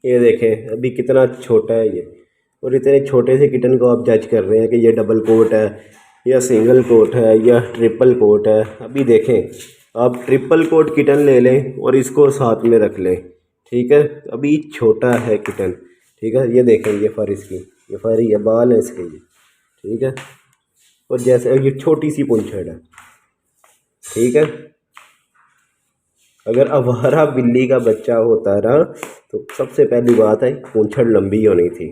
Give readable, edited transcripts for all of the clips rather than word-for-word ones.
ये देखें अभी कितना छोटा है ये, और इतने छोटे से किटन को आप जज कर रहे हैं कि ये डबल कोट है या सिंगल कोट है या ट्रिपल कोट है। अभी देखें आप ट्रिपल कोट किटन ले लें और इसको साथ में रख लें, ठीक है। अभी छोटा है किटन, ठीक है। ये देखें ये फर इसकी, ये फर ये बाल है इसके, ये ठीक है। और जैसे ये छोटी सी पूंछड़ है, ठीक है। अगर आवारा बिल्ली का बच्चा होता ना तो सबसे पहली बात है पूंछड़ लंबी होनी थी,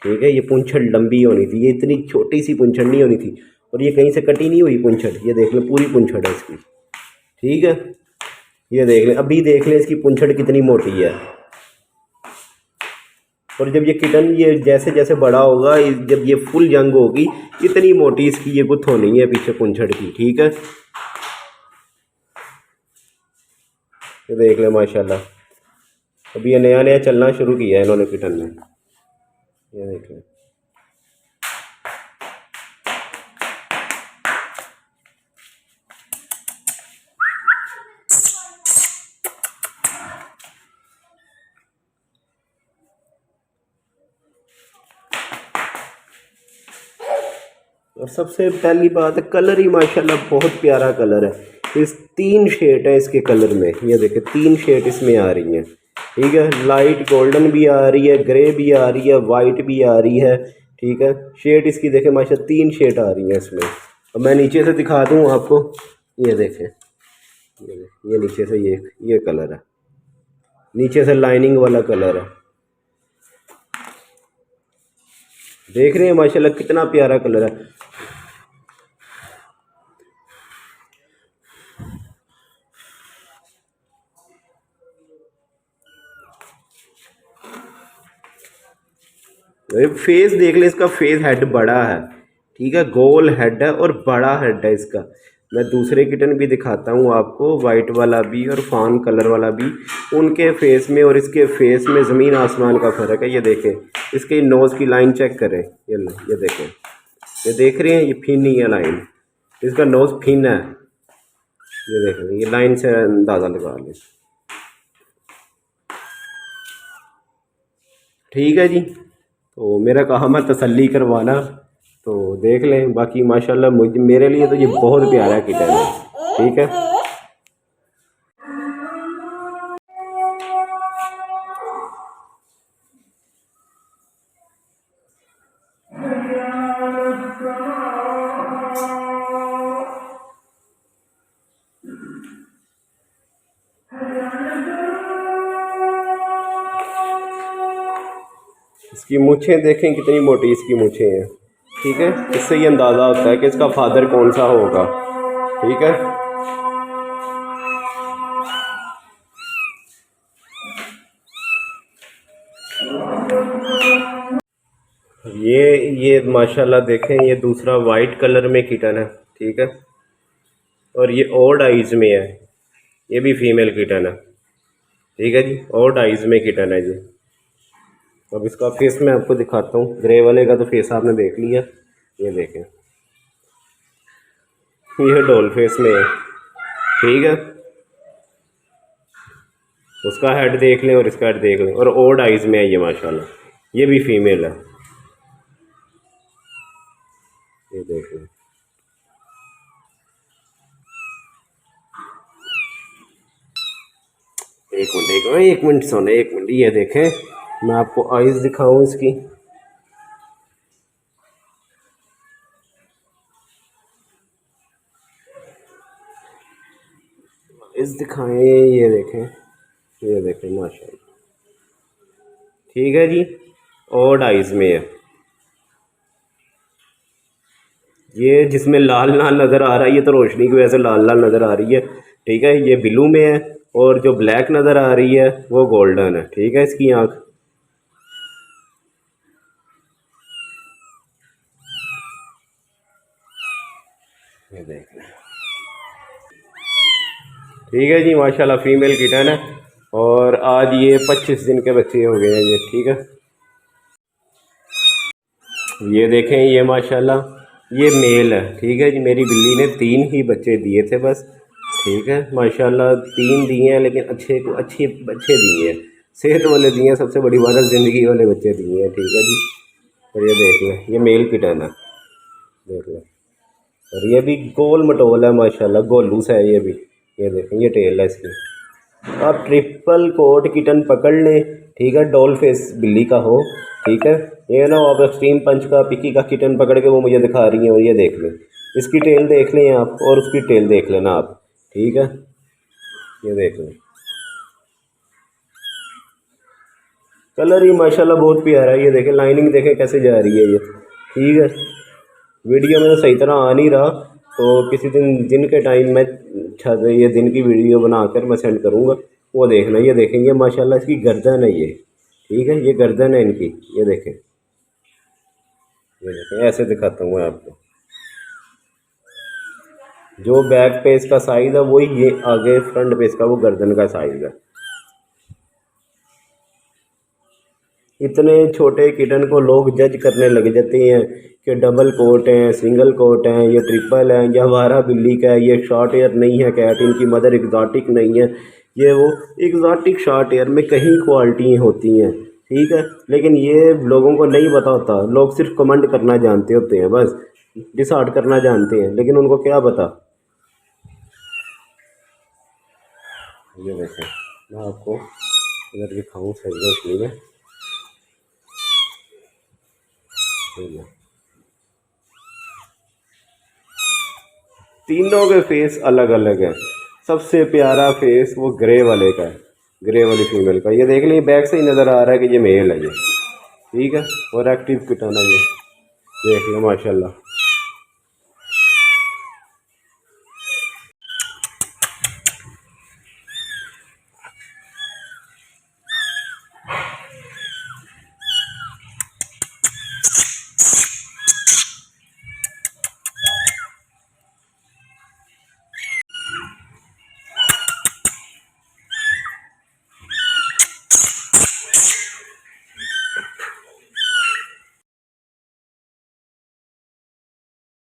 ठीक है। ये पूंछड़ लंबी होनी थी, ये इतनी छोटी सी पूंछड़ नहीं होनी थी। और ये कहीं से कटी नहीं हुई पूंछड़, ये देख लें पूरी पूंछड़ है इसकी, ठीक है। ये देख लें, अभी देख लें इसकी पूंछड़ कितनी मोटी है। और जब ये किटन ये जैसे जैसे बड़ा होगा, जब ये फुल यंग होगी, इतनी मोटी इसकी ये गुत्थ होनी है पीछे पूंछड़ की, ठीक है। ये देख लें माशाल्लाह, अभी ये नया नया चलना शुरू किया है इन्होंने किटन ने। ये देख लें, और सबसे पहली बात है कलर ही माशाल्लाह बहुत प्यारा कलर है। इस 3 शेड है इसके कलर में, ये देखें 3 शेड इसमें आ रही हैं, ठीक है। लाइट गोल्डन भी आ रही है, ग्रे भी आ रही है, वाइट भी आ रही है, ठीक है। शेड इसकी देखें माशाल्लाह 3 शेड आ रही हैं इसमें। अब मैं नीचे से दिखा दूँ आपको, ये देखें, ये नीचे से ये कलर है, नीचे से लाइनिंग वाला कलर है। देख रहे हैं माशाल्लाह कितना प्यारा कलर है। फेस देख ले इसका, फेस हेड बड़ा है, ठीक है। गोल हेड है और बड़ा हेड है इसका। मैं दूसरे किटन भी दिखाता हूँ आपको, वाइट वाला भी और फान कलर वाला भी। उनके फेस में और इसके फेस में ज़मीन आसमान का फ़र्क है। ये देखें इसके नोज़ की लाइन चेक करें, ये देखें, ये देख रहे हैं, ये फिन ही है लाइन, इसका नोज़ फिन है। ये देखें, ये लाइन से अंदाज़ा लगा लें, ठीक है जी। तो मेरा काम है तसल्ली करवाना, तो देख लें। बाकी माशाल्लाह मुझे मेरे लिए तो ये बहुत प्यारा किटन है, ठीक है। इसकी मूछें देखें कितनी मोटी इसकी मूछें हैं, ठीक है। इससे ये अंदाज़ा होता है कि इसका फादर कौन सा होगा, ठीक है। ये माशाल्लाह देखें, ये दूसरा वाइट कलर में किटन है, ठीक है। और ये ओल्ड आइज़ में है, ये भी फीमेल किटन है, ठीक है जी। ओल्ड आइज़ में किटन है जी। अब इसका फेस मैं आपको दिखाता हूँ। ग्रे वाले का तो फेस आपने देख लिया, ये देखें, ये डॉल फेस में है, ठीक है। उसका हेड देख लें और इसका हेड देख लें, और ओल्ड आइज़ में है ये माशाल्लाह, ये भी फीमेल है, ये देख लें। एक मिनट सोने, एक मिनट, ये देखें मैं आपको आइज़ दिखाऊं इसकी। आइज़ दिखाएं, ये देखें माशाल्लाह, ठीक है जी। ओल्ड आइज़ में है ये, जिसमें लाल लाल नज़र आ रहा है, ये तो रोशनी की वजह से लाल लाल नज़र आ रही है, ठीक है। ये ब्लू में है, और जो ब्लैक नज़र आ रही है वो गोल्डन है, ठीक है। इसकी आँख, ये देख लें, ठीक है जी माशाल्लाह फीमेल किटन है। और आज ये 25 दिन के बच्चे हो गए हैं ये, ठीक है। ये देखें, ये माशाल्लाह ये मेल है, ठीक है जी। मेरी बिल्ली ने 3 ही बच्चे दिए थे बस, ठीक है माशाल्लाह, 3 दिए हैं लेकिन अच्छे अच्छे अच्छे दिए हैं, सेहत वाले दिए हैं, सबसे बड़ी बात है ज़िंदगी वाले बच्चे दिए हैं। ठीक है जी। और ये देख लें, ये मेल किटन है, देख लें। और ये भी गोल मटोल है माशाल्लाह, गोलू सा है ये भी। ये देखें, ये टेल है इसकी। आप ट्रिपल कोट किटन पकड़ लें, ठीक है, डॉल फेस बिल्ली का हो। ठीक है, ये ना आप एक्सट्रीम पंच का पिकी का किटन पकड़ के वो मुझे दिखा रही हैं। और ये देख लें, इसकी टेल देख लें आप, और उसकी टेल देख लेना आप। ठीक है, ये देख लें, कलर ही माशाल्लाह बहुत प्यारा है। ये देखें, लाइनिंग देखें कैसे जा रही है ये। ठीक है, वीडियो में तो सही तरह आ नहीं रहा, तो किसी दिन के टाइम मैं छत ये दिन की वीडियो बनाकर मैं सेंड करूँगा, वो देखना। ये देखेंगे माशाल्लाह इसकी गर्दन है ये। ठीक है, ये गर्दन है इनकी, ये देखें। ये देखें, ऐसे दिखाता हूँ मैं आपको। जो बैक पे इसका साइज़ है वही ये आगे फ्रंट पे इसका वो गर्दन का साइज़ है। इतने छोटे किटन को लोग जज करने लग जाते हैं कि डबल कोट हैं, सिंगल कोट हैं, ये ट्रिपल है, या वारा बिल्ली का है, ये शॉर्ट एयर नहीं है कैट, इनकी मदर एग्जॉटिक नहीं है। ये वो एग्जॉटिक शॉर्ट एयर में कहीं क्वालिटी होती हैं। ठीक है, लेकिन ये लोगों को नहीं पता होता, लोग सिर्फ कमेंट करना जानते होते हैं, बस डिसाइड करना जानते हैं, लेकिन उनको क्या पता। ये वैसे मैं आपको अगर दिखाऊँ सही रोशनी में, तीनों के फेस अलग अलग है। सबसे प्यारा फेस वो ग्रे वाले का है, ग्रे वाली फीमेल का। ये देख लीजिए, बैक से ही नज़र आ रहा है कि ये मेल है ये। ठीक है, और एक्टिव किटन है ये, देख लो माशाल्लाह।